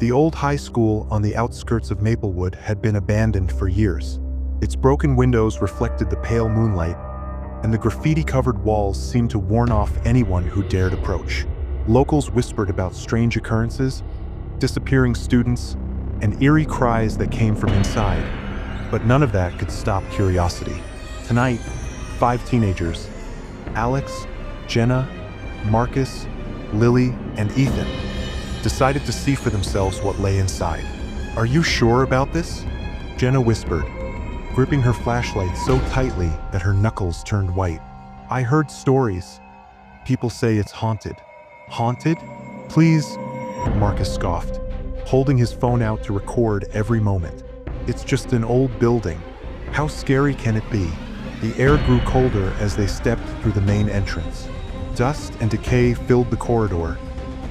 The old high school on the outskirts of Maplewood had been abandoned for years. Its broken windows reflected the pale moonlight, and the graffiti-covered walls seemed to warn off anyone who dared approach. Locals whispered about strange occurrences, disappearing students, and eerie cries that came from inside, but none of that could stop curiosity. Tonight, 5 teenagers, Alex, Jenna, Marcus, Lily, and Ethan, decided to see for themselves what lay inside. "Are you sure about this?" Jenna whispered, gripping her flashlight so tightly that her knuckles turned white. "I heard stories. People say it's haunted." "Haunted? Please," Marcus scoffed, holding his phone out to record every moment. "It's just an old building. How scary can it be?" The air grew colder as they stepped through the main entrance. Dust and decay filled the corridor,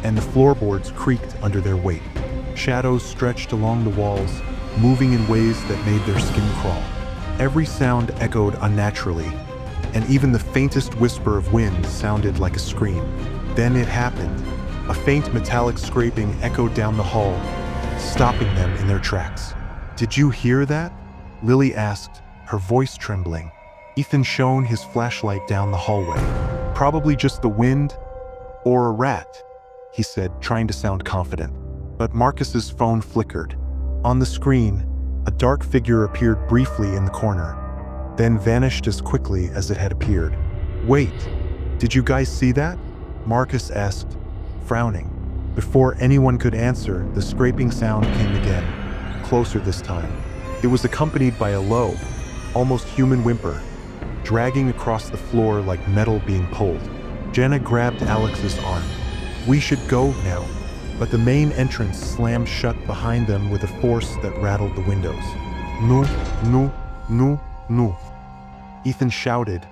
and the floorboards creaked under their weight. Shadows stretched along the walls, moving in ways that made their skin crawl. Every sound echoed unnaturally, and even the faintest whisper of wind sounded like a scream. Then it happened. A faint metallic scraping echoed down the hall, stopping them in their tracks. "Did you hear that?" Lily asked, her voice trembling. Ethan shone his flashlight down the hallway. "Probably just the wind or a rat," he said, trying to sound confident. But Marcus's phone flickered. On the screen, a dark figure appeared briefly in the corner, then vanished as quickly as it had appeared. "Wait, did you guys see that?" Marcus asked, frowning. Before anyone could answer, the scraping sound came again, closer this time. It was accompanied by a low, almost human whimper, dragging across the floor like metal being pulled. Jenna grabbed Alex's arm. "We should go now." But the main entrance slammed shut behind them with a force that rattled the windows. "No, no, no, no," Ethan shouted,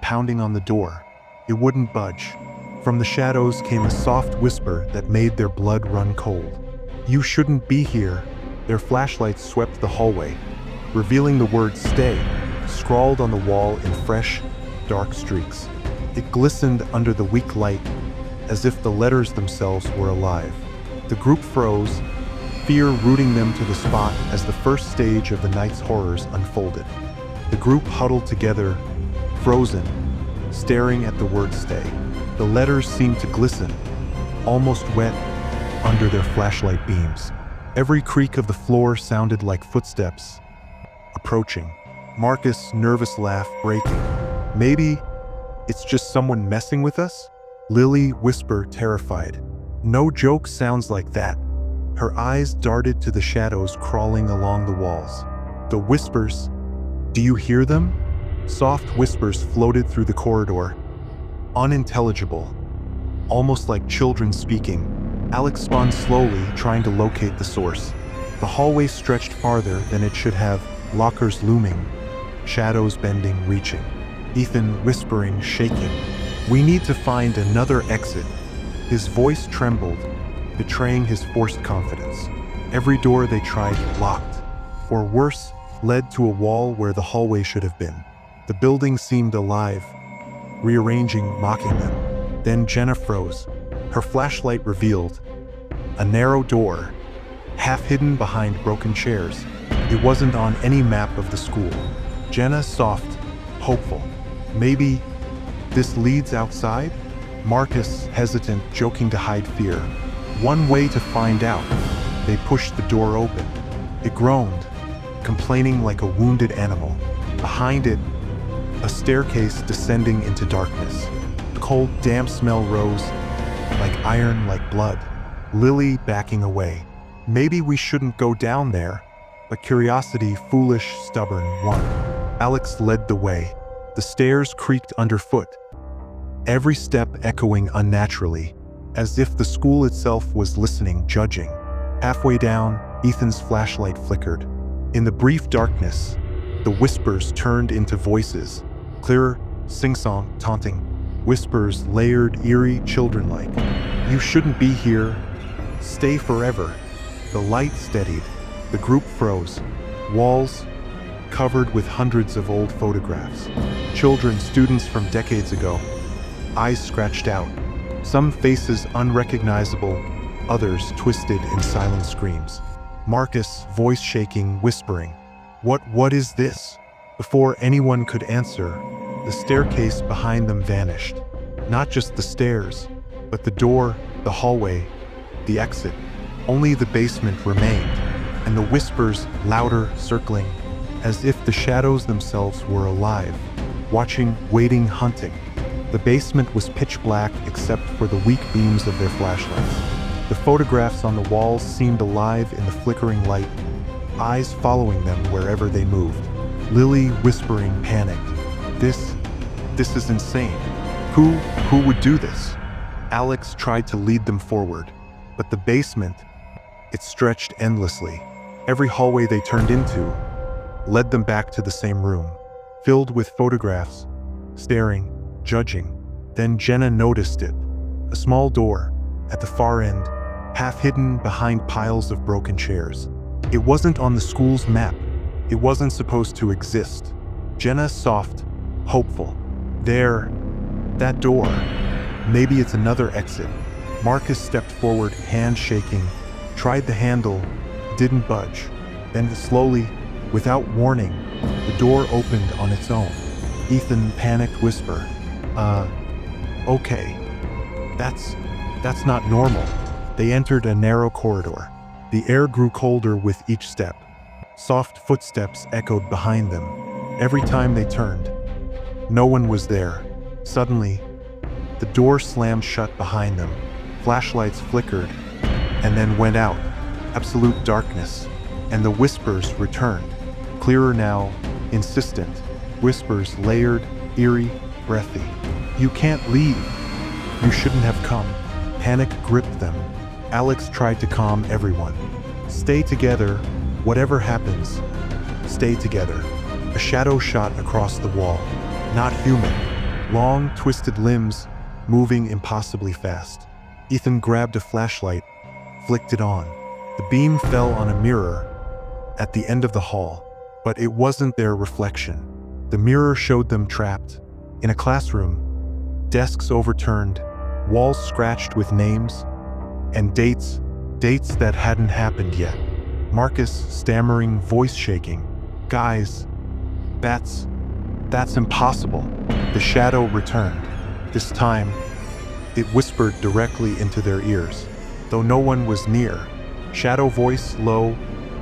pounding on the door. It wouldn't budge. From the shadows came a soft whisper that made their blood run cold. "You shouldn't be here." Their flashlights swept the hallway, revealing the word "stay" scrawled on the wall in fresh, dark streaks. It glistened under the weak light, as if the letters themselves were alive. The group froze, fear rooting them to the spot as the first stage of the night's horrors unfolded. The group huddled together, frozen, staring at the word "stay." The letters seemed to glisten, almost wet, under their flashlight beams. Every creak of the floor sounded like footsteps approaching. Marcus' nervous laugh breaking. "Maybe it's just someone messing with us?" Lily whispered, terrified. "No joke sounds like that." Her eyes darted to the shadows crawling along the walls. The whispers, "Do you hear them?" Soft whispers floated through the corridor, unintelligible, almost like children speaking. Alex spun slowly, trying to locate the source. The hallway stretched farther than it should have, lockers looming, shadows bending, reaching. Ethan whispering, shaking, "We need to find another exit." His voice trembled, betraying his forced confidence. Every door they tried locked, or worse, led to a wall where the hallway should have been. The building seemed alive, rearranging, mocking them. Then Jenna froze. Her flashlight revealed a narrow door, half hidden behind broken chairs. It wasn't on any map of the school. Jenna, soft, hopeful. "Maybe this leads outside?" Marcus, hesitant, joking to hide fear. "One way to find out." They pushed the door open. It groaned, complaining like a wounded animal. Behind it, a staircase descending into darkness. The cold, damp smell rose, like iron, like blood. Lily backing away. "Maybe we shouldn't go down there." But curiosity, foolish, stubborn, won. Alex led the way. The stairs creaked underfoot, every step echoing unnaturally, as if the school itself was listening, judging. Halfway down, Ethan's flashlight flickered. In the brief darkness, the whispers turned into voices, clearer, sing-song, taunting. Whispers layered, eerie, children-like. "You shouldn't be here. Stay forever." The light steadied. The group froze. Walls covered with hundreds of old photographs. Children, students from decades ago. Eyes scratched out. Some faces unrecognizable, others twisted in silent screams. Marcus, voice shaking, whispering, What is this?" Before anyone could answer, the staircase behind them vanished. Not just the stairs, but the door, the hallway, the exit. Only the basement remained, and the whispers louder, circling, as if the shadows themselves were alive, watching, waiting, hunting. The basement was pitch black except for the weak beams of their flashlights. The photographs on the walls seemed alive in the flickering light, eyes following them wherever they moved. Lily, whispering, panicked. This is insane. Who would do this?" Alex tried to lead them forward, but the basement, it stretched endlessly. Every hallway they turned into led them back to the same room, filled with photographs, staring, judging. Then Jenna noticed it. A small door, at the far end, half hidden behind piles of broken chairs. It wasn't on the school's map. It wasn't supposed to exist. Jenna, soft, hopeful. There, that door. Maybe it's another exit. Marcus stepped forward, hand shaking, tried the handle, didn't budge. Then slowly, without warning, the door opened on its own. Ethan, panicked whisper, okay. That's not normal." They entered a narrow corridor. The air grew colder with each step. Soft footsteps echoed behind them. Every time they turned, no one was there. Suddenly, the door slammed shut behind them. Flashlights flickered and then went out. Absolute darkness. And the whispers returned. Clearer now, insistent. Whispers layered, eerie, breathy. "You can't leave. You shouldn't have come." Panic gripped them. Alex tried to calm everyone. "Stay together. Whatever happens, stay together." A shadow shot across the wall. Not human. Long, twisted limbs, moving impossibly fast. Ethan grabbed a flashlight, flicked it on. The beam fell on a mirror at the end of the hall, but it wasn't their reflection. The mirror showed them trapped in a classroom, desks overturned, walls scratched with names and dates that hadn't happened yet. Marcus, stammering, voice shaking, "Guys, that's impossible." The shadow returned. This time, it whispered directly into their ears, though no one was near. Shadow voice, low,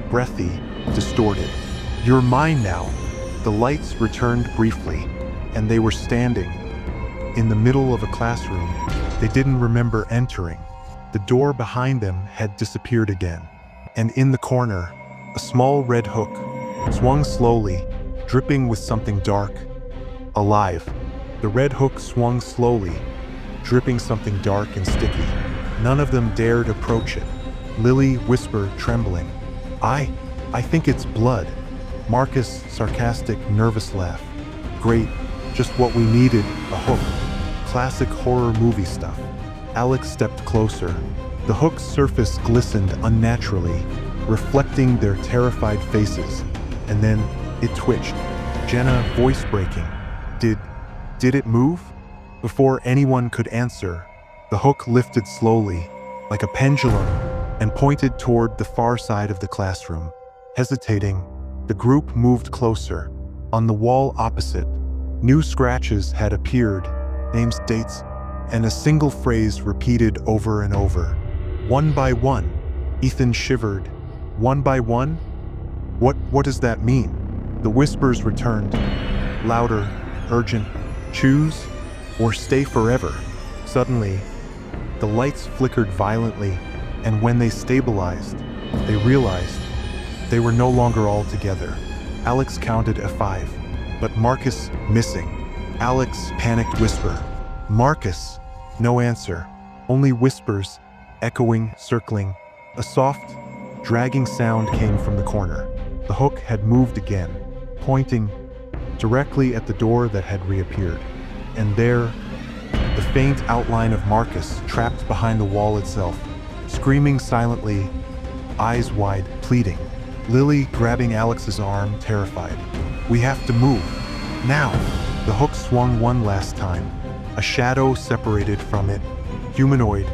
breathy, distorted. "You're mine now." The lights returned briefly, and they were standing in the middle of a classroom they didn't remember entering. The door behind them had disappeared again, and in the corner, a small red hook swung slowly, dripping with something dark, alive. The red hook swung slowly, dripping something dark and sticky. None of them dared approach it. Lily whispered, trembling, I think it's blood." Marcus, sarcastic, nervous laugh. "Great, just what we needed, a hook. Classic horror movie stuff." Alex stepped closer. The hook's surface glistened unnaturally, reflecting their terrified faces, and then it twitched. Jenna, voice breaking, Did it move?" Before anyone could answer, the hook lifted slowly, like a pendulum, and pointed toward the far side of the classroom. Hesitating, the group moved closer. On the wall opposite, new scratches had appeared, names, dates, and a single phrase repeated over and over. "One by one." Ethan shivered. "One by one? What does that mean?" The whispers returned, louder, urgent. "Choose or stay forever." Suddenly, the lights flickered violently, and when they stabilized, they realized they were no longer all together. Alex counted a 5, but Marcus missing. Alex, panicked whisper, "Marcus!" No answer, only whispers, echoing, circling. A soft, dragging sound came from the corner. The hook had moved again, pointing directly at the door that had reappeared. And there, the faint outline of Marcus trapped behind the wall itself, screaming silently, eyes wide, pleading. Lily grabbing Alex's arm, terrified. "We have to move. Now!" The hook swung one last time. A shadow separated from it, humanoid,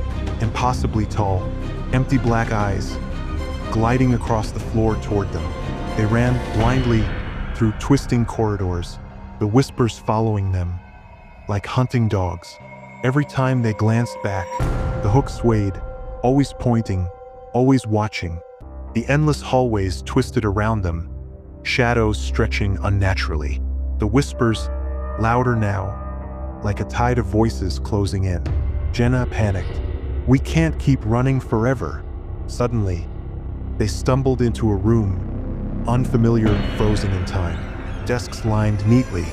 impossibly tall, empty black eyes gliding across the floor toward them. They ran blindly through twisting corridors, the whispers following them like hunting dogs. Every time they glanced back, the hook swayed, always pointing, always watching. The endless hallways twisted around them, shadows stretching unnaturally. The whispers, louder now, like a tide of voices closing in. Jenna panicked. "We can't keep running forever." Suddenly, they stumbled into a room, unfamiliar, frozen in time. Desks lined neatly,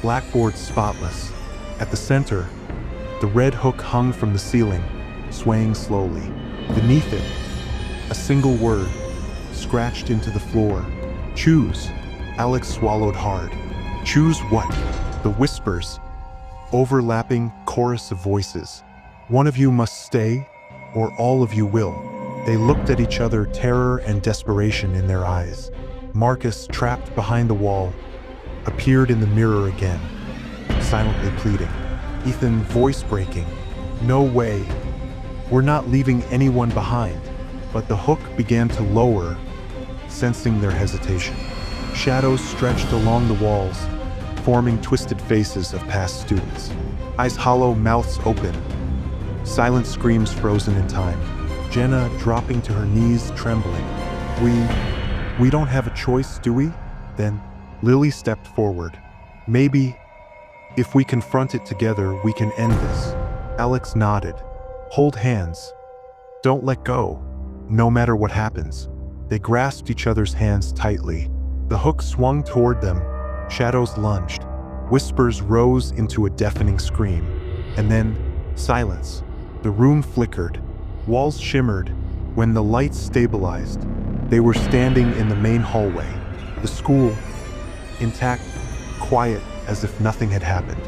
blackboards spotless. At the center, the red hook hung from the ceiling, swaying slowly. Beneath it, a single word, scratched into the floor. "Choose." Alex swallowed hard. "Choose what?" The whispers, overlapping chorus of voices. "One of you must stay, or all of you will." They looked at each other, terror and desperation in their eyes. Marcus, trapped behind the wall, appeared in the mirror again, silently pleading. Ethan, voice breaking. "No way. We're not leaving anyone behind." But the hook began to lower, sensing their hesitation. Shadows stretched along the walls, forming twisted faces of past students. Eyes hollow, mouths open. Silent screams frozen in time. Jenna dropping to her knees, trembling. We don't have a choice, do we?" Then Lily stepped forward. "Maybe, if we confront it together, we can end this." Alex nodded. "Hold hands. Don't let go, no matter what happens." They grasped each other's hands tightly. The hook swung toward them. Shadows lunged. Whispers rose into a deafening scream. And then, silence. The room flickered. Walls shimmered. When the lights stabilized, they were standing in the main hallway. The school, intact, quiet, as if nothing had happened.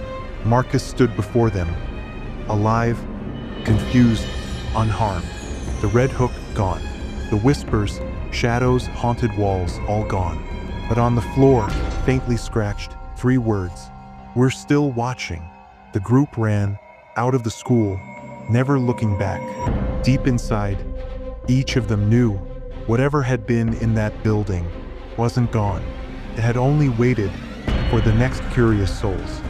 Marcus stood before them, alive, confused, unharmed. The red hook gone. The whispers, shadows, haunted walls, all gone. But on the floor, faintly scratched, 3 words. "We're still watching." The group ran out of the school, never looking back. Deep inside, each of them knew whatever had been in that building wasn't gone. It had only waited for the next curious souls.